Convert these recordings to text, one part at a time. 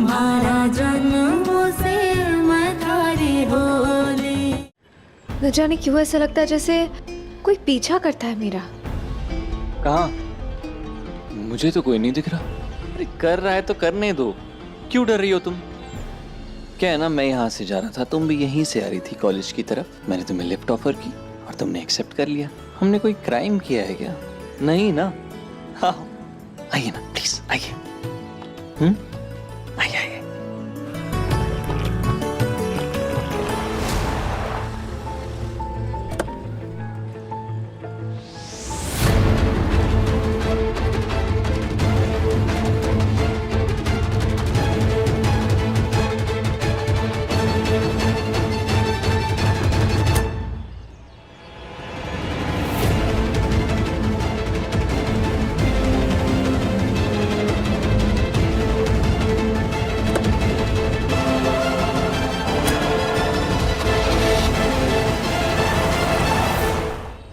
तुम्हारा जन्मों से मैं थारी होली। न जाने क्यों ऐसा लगता है जैसे कोई पीछा करता है मेरा। कहाँ? मुझे तो कोई नहीं दिख रहा। अरे कर रहा है तो करने दो, क्यों डर रही हो तुम? क्या है ना, मैं यहाँ से जा रहा था, तुम भी यहीं से आ रही थी कॉलेज की तरफ। मैंने तुम्हें लिफ्ट ऑफर की और तुमने एक्सेप्ट कर लिया। हमने कोई क्राइम किया है क्या? नहीं ना? हाँ आइए ना प्लीज, आइए। आइए आइए।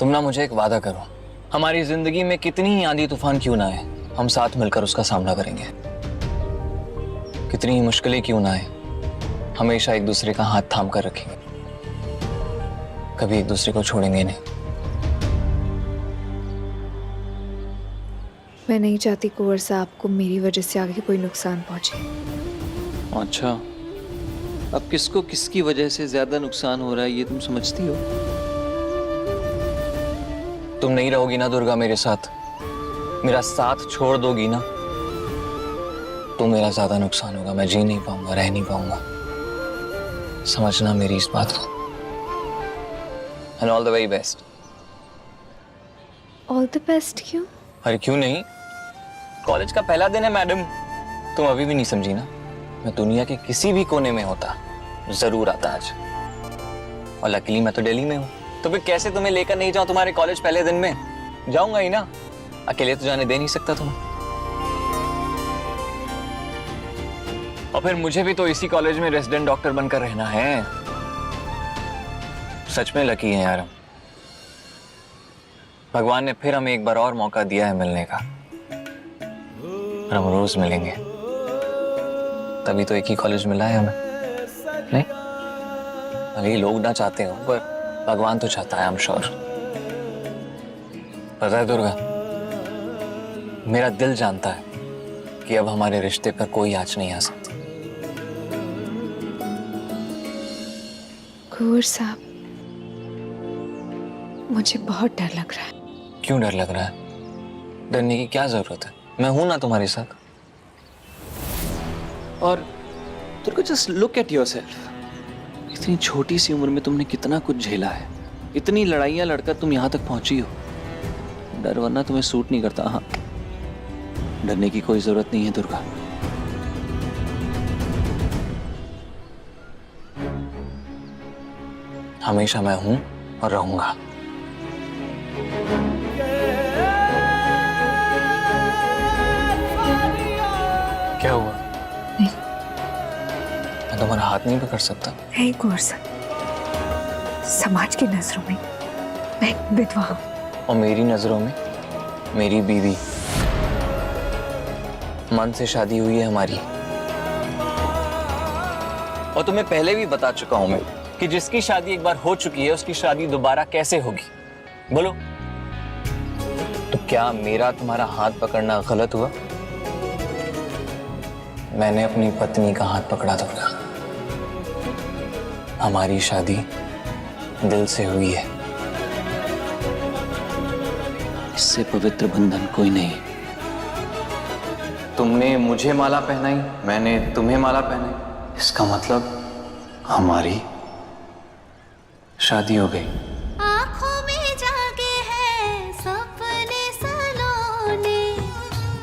तुम ना मुझे एक वादा करो, हमारी जिंदगी में कितनी ही आंधी तूफान क्यों ना आए, हम साथ मिलकर उसका सामना करेंगे। कितनी ही मुश्किलें क्यों ना आए, हमेशा एक दूसरे का हाथ थाम कर रखेंगे, कभी एक दूसरे को छोड़ेंगे नहीं। मैं नहीं चाहती कुंवर साहब को मेरी वजह से आगे कोई नुकसान पहुंचे। अच्छा, अब किसको किसकी वजह से ज्यादा नुकसान हो रहा है ये तुम समझती हो? तुम नहीं रहोगी ना दुर्गा मेरे साथ, मेरा साथ छोड़ दोगी ना, तो मेरा ज्यादा नुकसान होगा। मैं जी नहीं पाऊंगा, रह नहीं पाऊंगा। समझना मेरी इस बात को। And all the very best. All the best क्यों? अरे क्यों नहीं, कॉलेज का पहला दिन है मैडम। तुम अभी भी नहीं समझी ना? मैं दुनिया के किसी भी कोने में होता जरूर आता आज, और लकीली मैं तो दिल्ली में हूँ। तो फिर कैसे तुम्हें लेकर नहीं जाऊं तुम्हारे कॉलेज पहले दिन में? जाऊंगा ही ना, अकेले तो जाने दे नहीं सकता तुम्हें। और फिर मुझे भी तो इसी कॉलेज में रेजिडेंट डॉक्टर बनकर रहना है। सच में लकी है यार, भगवान ने फिर हमें एक बार और मौका दिया है मिलने का, और हम रोज मिलेंगे। तभी तो एक ही कॉलेज मिला है हमें, नहीं? भले ही लोग ना चाहते हो, पर भगवान तो चाहता है, आई एम श्योर। पता है दुर्गा, मेरा दिल जानता है कि अब हमारे रिश्ते पर कोई आंच नहीं आ सकती। कुंवर साहब, मुझे बहुत डर लग रहा है। क्यों डर लग रहा है? डरने की क्या जरूरत है, मैं हूं ना तुम्हारे साथ। और तुमको जस्ट लुक एट योरसेल्फ, इतनी छोटी सी उम्र में तुमने कितना कुछ झेला है, इतनी लड़ाइयां लड़कर तुम यहां तक पहुंची हो। डर वरना तुम्हें सूट नहीं करता। हाँ, डरने की कोई जरूरत नहीं है दुर्गा। हमेशा मैं हूं और रहूंगा। क्या हुआ? नहीं, मैं तुम्हारा हाथ नहीं पकड़ सकता? नहीं कुंवर साहब, समाज की नजरों में मैं एक विधवा हूं, और मेरी नजरों में मेरी बीवी। मन से शादी हुई है हमारी, और तुम्हें पहले भी बता चुका हूं मैं कि जिसकी शादी एक बार हो चुकी है उसकी शादी दोबारा कैसे होगी? बोलो। तो क्या मेरा तुम्हारा हाथ पकड़ना गलत हुआ? मैंने अपनी पत्नी का हाथ पकड़ा दुर्गा। हमारी शादी दिल से हुई है। इससे पवित्र बंधन कोई नहीं। तुमने मुझे माला पहनाई, मैंने तुम्हें माला पहनाई, इसका मतलब हमारी शादी हो गई। आँखों में जागे हैं सपने सलोने,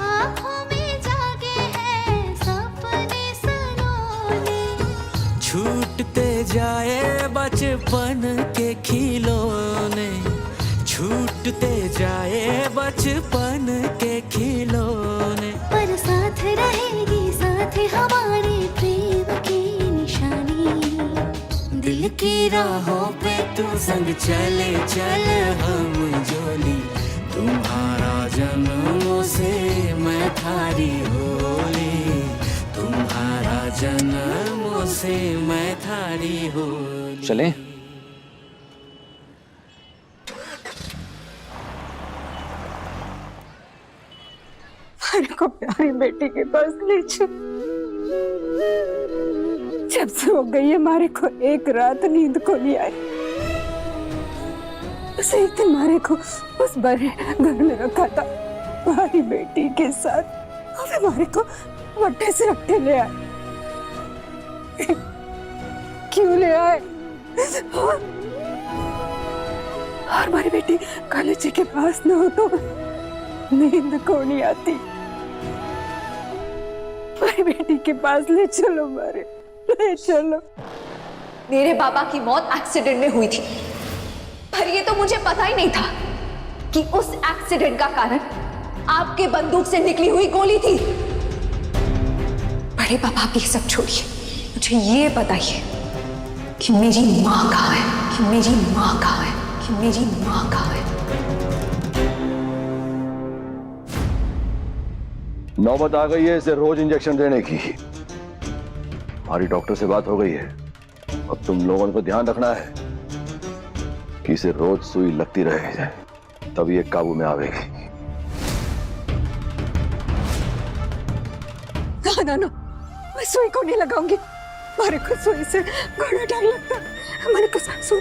आँखों में जागे हैं सपने सलोने। छूटते जाए बचपन के खिलौने, छूटते जाए बचपन के खिलौने। पर साथ रहेगी साथ हमारे प्रेम की निशानी। दिल की राहों पे तू संग चले चल हम जोली, तुम्हारा जन्मों से मैं थारी होली, तुम्हारा जन्मों से मैं थारी हो। चले? मेरे को प्यारी बेटी के पास ले चल। जब से हो गई है हमारे को एक रात नींद को नहीं आई। उसे एक दिन हमारे को उस बड़े घर में रखा था हमारी बेटी के साथ, और हमारे को वट्टे से रखते ले आए। क्यों ले आए? और हमारी बेटी कॉलेज के पास न हो तो नींद को नहीं आती। हमारी बेटी के पास ले चलो, मारे ले चलो। मेरे बाबा की मौत एक्सीडेंट में हुई थी, पर ये तो मुझे पता ही नहीं था कि उस एक्सीडेंट का कारण आपके बंदूक से निकली हुई गोली थी। बड़े पापा की सब छोड़िए, मुझे ये बताइए कि मेरी माँ कहाँ है, कि मेरी माँ कहाँ है, कि मेरी माँ कहाँ है। नौबत आ गई है इसे रोज इंजेक्शन देने की। हमारी डॉक्टर से बात हो गई है। अब तुम लोगों को ध्यान रखना है कि इसे रोज सुई लगती रहे, तब ये काबू में आवेगी। ना, मैं सुई को नहीं लगाऊंगी। हमारे को सुई से बड़ा डर लगता है। हमारे को सुई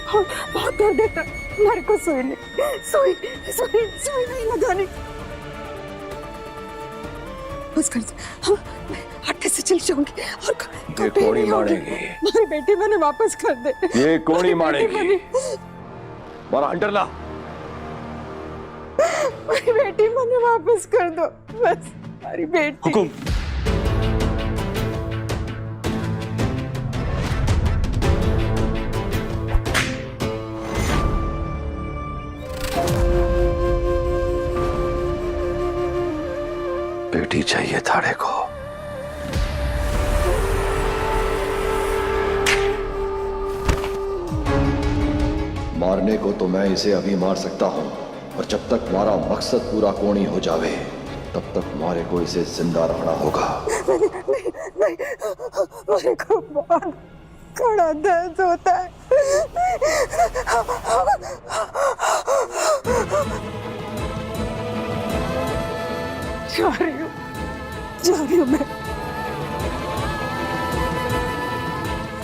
बहुत दर्द देता है। हमारे को सुई नहीं लगानी। बस कर दे, हम हट्टे से चली जाऊंगी और ये कोड़ी मारेगी। मेरी बेटी मैंने वापस कर दे। ये कोड़ी मारेगी। मारा हंटर ला। मेरी बेटी मैंने वापस कर दो, बस हमारी बेटी। हुकुम। बेटी चाहिए थाड़े को। मारने को तो मैं इसे अभी मार सकता हूं, और जब तक हमारा मकसद पूरा कोणी हो जावे तब तक हमारे को इसे जिंदा रखना होगा। नहीं, मेरे को बहुत कड़ा दर्द होता है। जा रही हूँ मैं।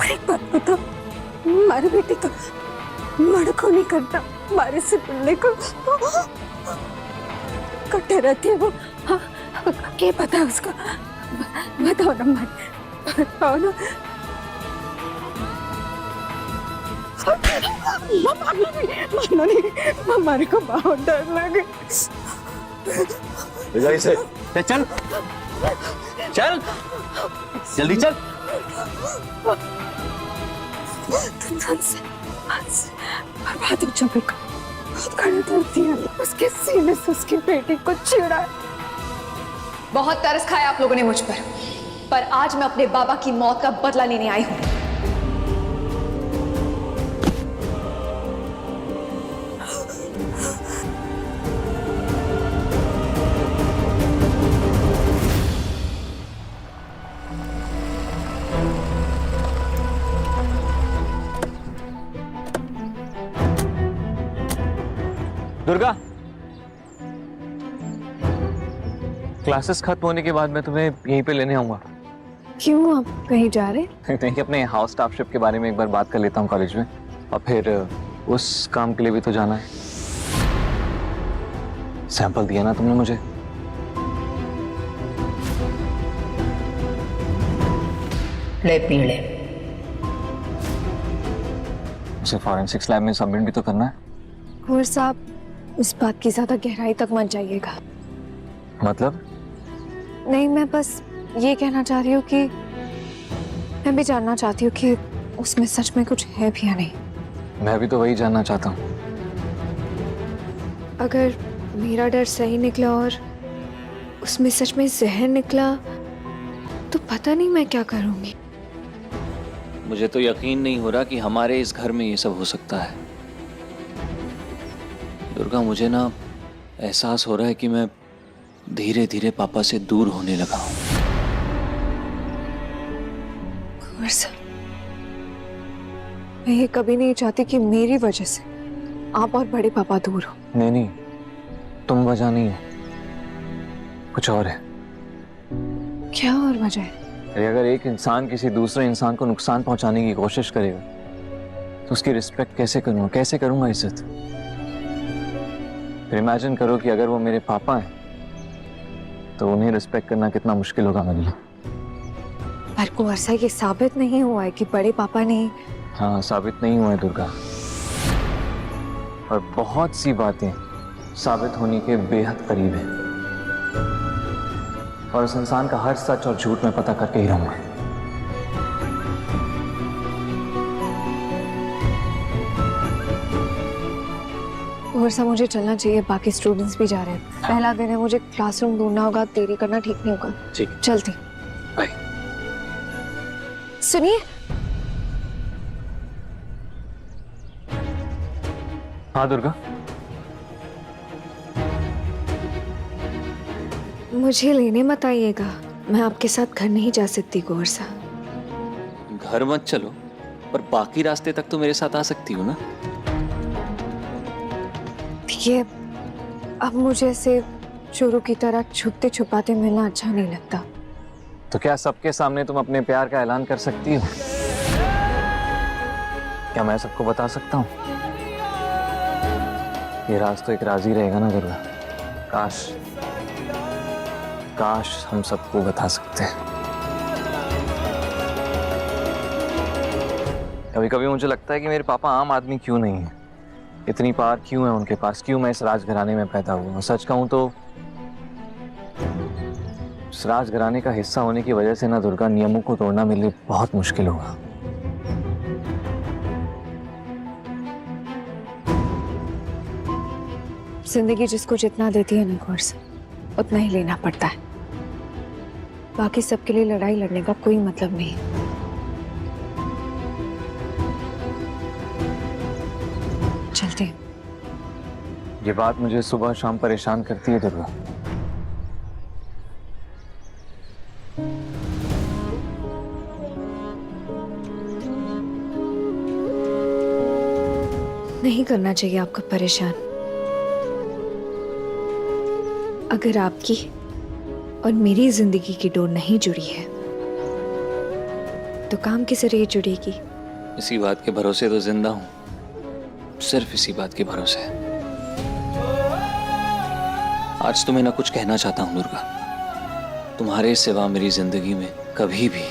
एक बात बता, हमारी बेटी तो मर्द को नहीं करता, हमारे से पिल्ले को कट्टे रहती है वो। हाँ, क्या पता है उसको? बताओ ना, बताओ ना। मानो नहीं, हमारे को बहुत डर लगे। इसे चल चल, जल्दी चल। तुम से बर्बाद हो जाएगा। बहुत खड़ा करती है, उसके सीने से उसकी बेटी को चिढ़ा। बहुत तरस खाया आप लोगों ने मुझ पर आज मैं अपने बाबा की मौत का बदला लेने आई हूं। दुर्गा, क्लासेस खत्म होने के बाद मैं तुम्हें यहीं पे लेने आऊंगा। क्यों, आप कहीं जा रहे? नहीं, अपने हाउस स्टाफशिप के बारे में एक बार बात कर लेता हूँ कॉलेज में, और फिर उस काम के लिए भी तो जाना है। सैंपल दिया ना तुमने मुझे, ले पी ले। उसे फॉरेंसिक्स लैब में सबमिट भी तो करना है। कुंवर साहब, उस बात की ज्यादा गहराई तक मत जाइएगा। मतलब? नहीं, मैं बस ये कहना चाह रही हूँ कि मैं भी जानना चाहती हूँ कि उसमें सच में कुछ है भी या नहीं। मैं भी तो वही जानना चाहता हूँ। अगर मेरा डर सही निकला और उसमें सच में जहर निकला तो पता नहीं मैं क्या करूँगी। मुझे तो यकीन नहीं हो रहा कि हमारे इस घर में ये सब हो सकता है। दुर्गा, मुझे ना एहसास हो रहा है कि मैं धीरे धीरे पापा से दूर होने लगा हूं। वर्षा, मैं ये कभी नहीं चाहती कि मेरी वजह से आप और बड़े पापा दूर हो। नहीं, तुम वजह नहीं हो, कुछ और है। क्या और वजह है? अरे अगर एक इंसान किसी दूसरे इंसान को नुकसान पहुंचाने की कोशिश करेगा तो उसकी रिस्पेक्ट कैसे करूंगा, कैसे करूंगा इज्जत? फिर इमेजिन करो कि अगर वो मेरे पापा हैं तो उन्हें रिस्पेक्ट करना कितना मुश्किल होगा मेरे लिए। पर वर्षा, ये साबित नहीं हुआ है कि बड़े पापा ने। हाँ, साबित नहीं हुआ है दुर्गा, और बहुत सी बातें साबित होने के बेहद करीब हैं, और उस इंसान का हर सच और झूठ मैं पता करके ही रहूंगा। वर्षा, मुझे चलना चाहिए, बाकी स्टूडेंट्स भी जा रहे हैं। पहला दिन है, मुझे क्लासरूम ढूंढना होगा, देरी करना ठीक नहीं होगा। ठीक, चलती। बाय। सुनिए, हाँ दुर्गा, मुझे लेने मत आइएगा, मैं आपके साथ घर नहीं जा सकती वर्षा। घर मत चलो, पर बाकी रास्ते तक तो मेरे साथ आ सकती हो ना। ये अब मुझे ऐसे चोरों की तरह छुपते छुपाते मिलना अच्छा नहीं लगता। तो क्या सबके सामने तुम अपने प्यार का ऐलान कर सकती हो? क्या मैं सबको बता सकता हूँ? ये राज तो एक राज ही रहेगा ना दुर्गा। काश काश हम सबको बता सकते हैं। कभी कभी मुझे लगता है कि मेरे पापा आम आदमी क्यों नहीं है, इतनी पावर क्यों है उनके पास, क्यों मैं इस राजघराने में पैदा हुआ हूँ। सच कहूं तो इस राजघराने का हिस्सा होने की वजह से ना दुर्गा, नियमों को तोड़ना मेरे लिए बहुत मुश्किल होगा। जिंदगी जिसको जितना देती है ना वर्षा, उतना ही लेना पड़ता है। बाकी सबके लिए लड़ाई लड़ने का कोई मतलब नहीं। चलते हैं। ये बात मुझे सुबह शाम परेशान करती है दुर्गा। नहीं करना चाहिए आपको परेशान। अगर आपकी और मेरी जिंदगी की डोर नहीं जुड़ी है तो काम किस जरिए जुड़ेगी? इसी बात के भरोसे तो जिंदा हूं, सिर्फ इसी बात के भरोसे। आज तुम्हें ना कुछ कहना चाहता हूं दुर्गा, तुम्हारे सिवा मेरी जिंदगी में कभी भी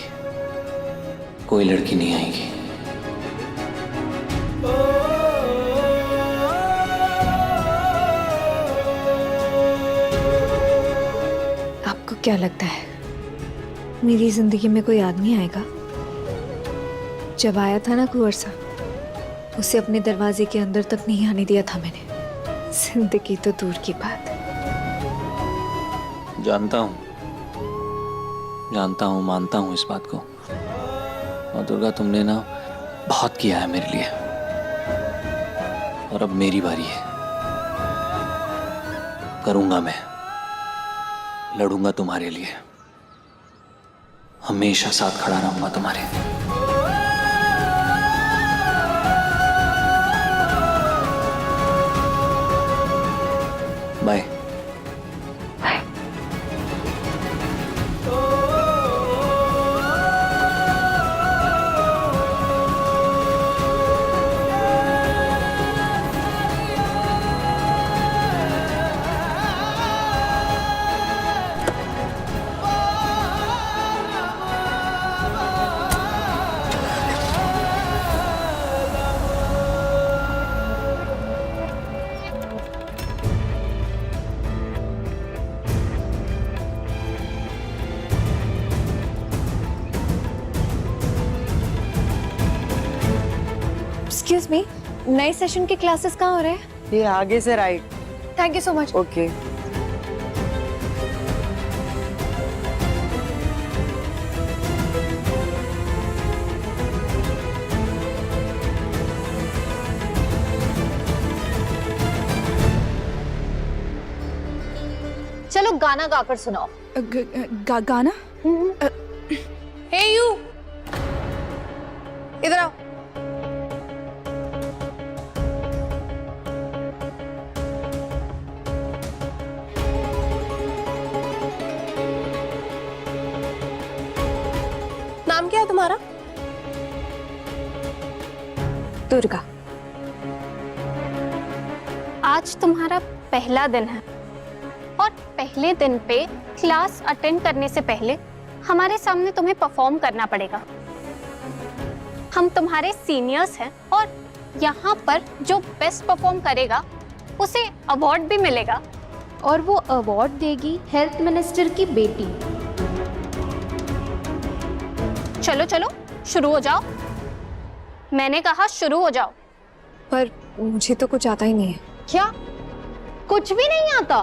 कोई लड़की नहीं आएगी। आपको क्या लगता है मेरी जिंदगी में कोई आदमी आएगा? जब आया था ना कुंवर सा, उसे अपने दरवाजे के अंदर तक नहीं आने दिया था मैंने। जिंदगी तो दूर की बात। जानता हूं, मानता हूं इस बात को। और दुर्गा, तुमने ना बहुत किया है मेरे लिए, और अब मेरी बारी है। करूंगा मैं, लड़ूंगा तुम्हारे लिए, हमेशा साथ खड़ा रहूंगा तुम्हारे। बाय। एक्सक्यूज मी, नए सेशन के क्लासेस कहाँ हो रहे हैं? ये आगे से right. Thank you so much. Okay. चलो गाना गाकर सुनाओ। गाना? हे यू, इधर आओ। नाम क्या है तुम्हारा? दुर्गा। आज तुम्हारा पहला दिन है और पहले दिन पे क्लास अटेंड करने से पहले हमारे सामने तुम्हें परफॉर्म करना पड़ेगा। हम तुम्हारे सीनियर्स हैं और यहाँ पर जो बेस्ट परफॉर्म करेगा उसे अवार्ड भी मिलेगा। और वो अवार्ड देगी हेल्थ मिनिस्टर की बेटी। चलो चलो शुरू हो जाओ, मैंने कहा शुरू हो जाओ। पर मुझे तो कुछ आता ही नहीं है। क्या कुछ भी नहीं आता?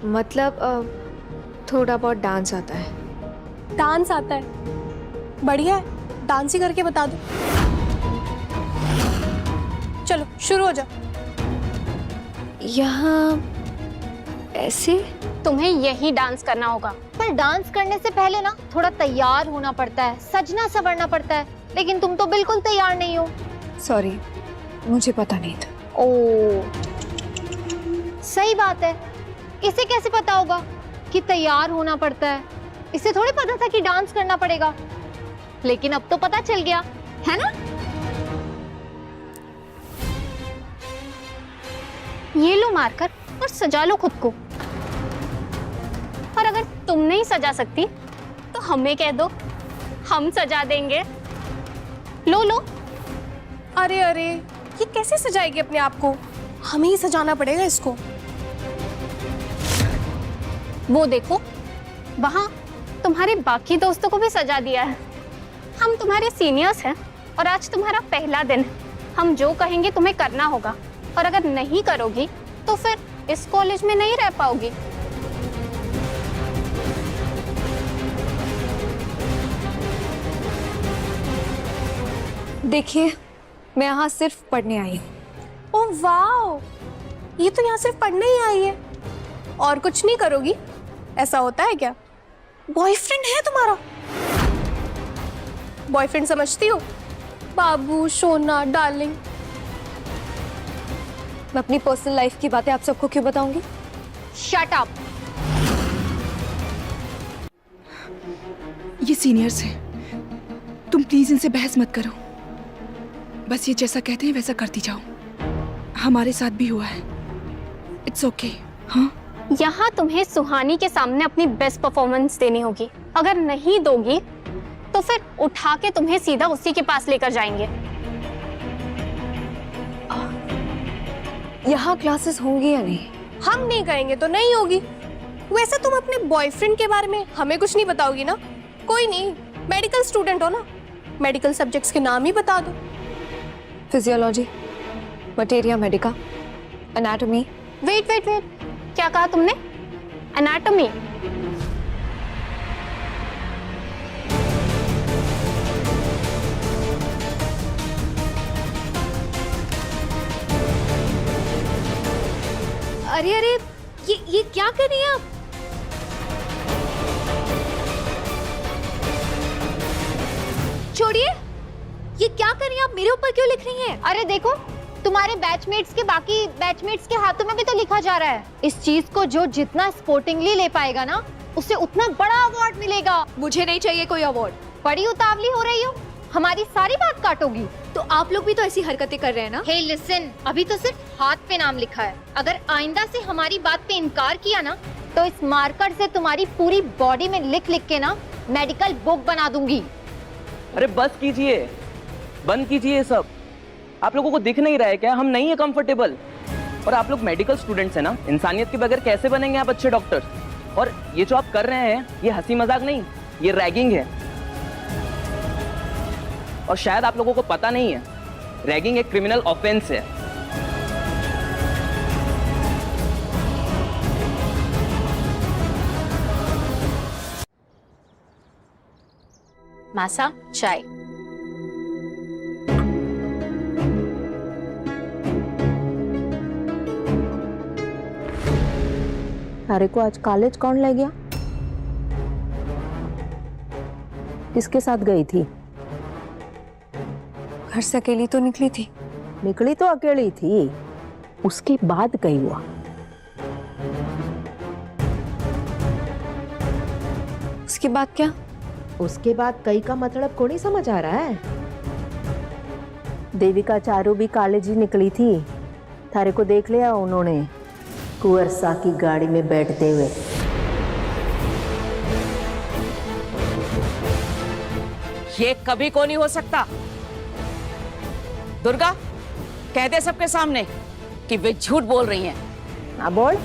मतलब थोड़ा बहुत डांस आता है। डांस आता है? बढ़िया है, डांस ही करके बता दो। चलो शुरू हो जाओ। यहाँ ऐसे? तुम्हें यही डांस करना होगा। पर डांस करने से पहले ना थोड़ा तैयार होना पड़ता है, सजना संवरना पड़ता है, लेकिन तुम तो बिल्कुल तैयार नहीं हो। सॉरी, मुझे पता नहीं था। ओ, सही बात है। इसे कैसे पता होगा कि तैयार होना पड़ता है? इसे थोड़ी पता था कि डांस करना पड़ेगा, लेकिन अब तो पता चल गया है ना। ये लो मार्कर और सजा लो खुद को। और अगर तुम नहीं सजा सकती तो हमें कह दो, हम सजा देंगे। लो लो। अरे अरे, ये कैसे सजाएगी अपने आप को? हमें ही सजाना पड़ेगा इसको। वो देखो वहां तुम्हारे बाकी दोस्तों को भी सजा दिया है। हम तुम्हारे सीनियर्स हैं और आज तुम्हारा पहला दिन है। हम जो कहेंगे तुम्हें करना होगा और अगर नहीं करोगी तो फिर इस कॉलेज में नहीं रह पाओगी। देखिए, मैं यहाँ सिर्फ पढ़ने आई हूँ। ओह वाओ, ये तो यहाँ सिर्फ पढ़ने ही आई है और कुछ नहीं करोगी? ऐसा होता है क्या? बॉयफ्रेंड है तुम्हारा? बॉयफ्रेंड समझती हो? बाबू, सोना, डार्लिंग। मैं अपनी पर्सनल लाइफ की बातें आप सबको क्यों बताऊंगी? Shut up. ये सीनियर्स हैं, तुम प्लीज इनसे बहस मत करो। बस ये जैसा कहते हैं वैसा करती जाओ। हमारे साथ भी हुआ है। It's okay. हाँ, यहाँ तुम्हें सुहानी के सामने अपनी बेस्ट परफॉर्मेंस देनी होगी। अगर नहीं दोगी तो फिर उठा के तुम्हें सीधा उसी के पास लेकर जाएंगे। यहाँ क्लासेस होंगी या नहीं? हम नहीं कहेंगे तो नहीं होगी। वैसे तुम अपने बॉयफ्रेंड के बारे में हमें कुछ नहीं बताओगी ना? कोई नहीं, मेडिकल स्टूडेंट हो ना, मेडिकल सब्जेक्ट्स के नाम ही बता दो। Physiology, materia medica, anatomy. Wait wait wait, क्या कहा तुमने? एनाटॉमी? अरे अरे, ये क्या कर रही हैं आप? छोड़िए, ये क्या कर रही हैं आप? मेरे ऊपर क्यों लिख रही हैं? अरे देखो, तुम्हारे बैचमेट्स के बाकी बैचमेट्स के हाथों में भी तो लिखा जा रहा है। इस चीज को जो जितना स्पोर्टिंगली ले पाएगा ना, उसे उतना बड़ा अवार्ड मिलेगा। मुझे नहीं चाहिए कोई अवार्ड। बड़ी उतावली हो रही हो, हमारी सारी बात काटोगी। तो आप लोग भी तो ऐसी हरकतें कर रहे हैं ना? हे लिसन, अभी तो सिर्फ हाथ पे नाम लिखा है। अगर आइंदा से हमारी बात पे इनकार किया ना, तो इस मार्कर से तुम्हारी पूरी बॉडी में लिख लिख के ना मेडिकल बुक बना दूंगी। अरे बस कीजिए, बंद कीजिए ये सब। आप लोगों को दिख नहीं रहा है क्या? हम नहीं है कंफर्टेबल। और आप लोग मेडिकल स्टूडेंट्स हैं ना, इंसानियत के बगैर कैसे बनेंगे आप अच्छे डॉक्टर? और ये जो आप कर रहे हैं, ये हंसी मजाक नहीं, ये रैगिंग है। और शायद आप लोगों को पता नहीं है, रैगिंग एक क्रिमिनल ऑफेंस है। मासा, चाय। तारे को आज कॉलेज कौन ले गया? किसके साथ गई थी? घर से अकेली तो निकली थी। निकली तो अकेली थी, उसके बाद कहीं हुआ। उसके बाद क्या? उसके बाद कई का मतलब को नहीं समझ आ रहा है। देविका चारू भी कॉलेज ही निकली थी, थारे को देख लिया उन्होंने कुंवर सा की गाड़ी में बैठते हुए। ये कभी को नहीं हो सकता। दुर्गा, कह दे सबके सामने कि वे झूठ बोल रही हैं। ना बोल।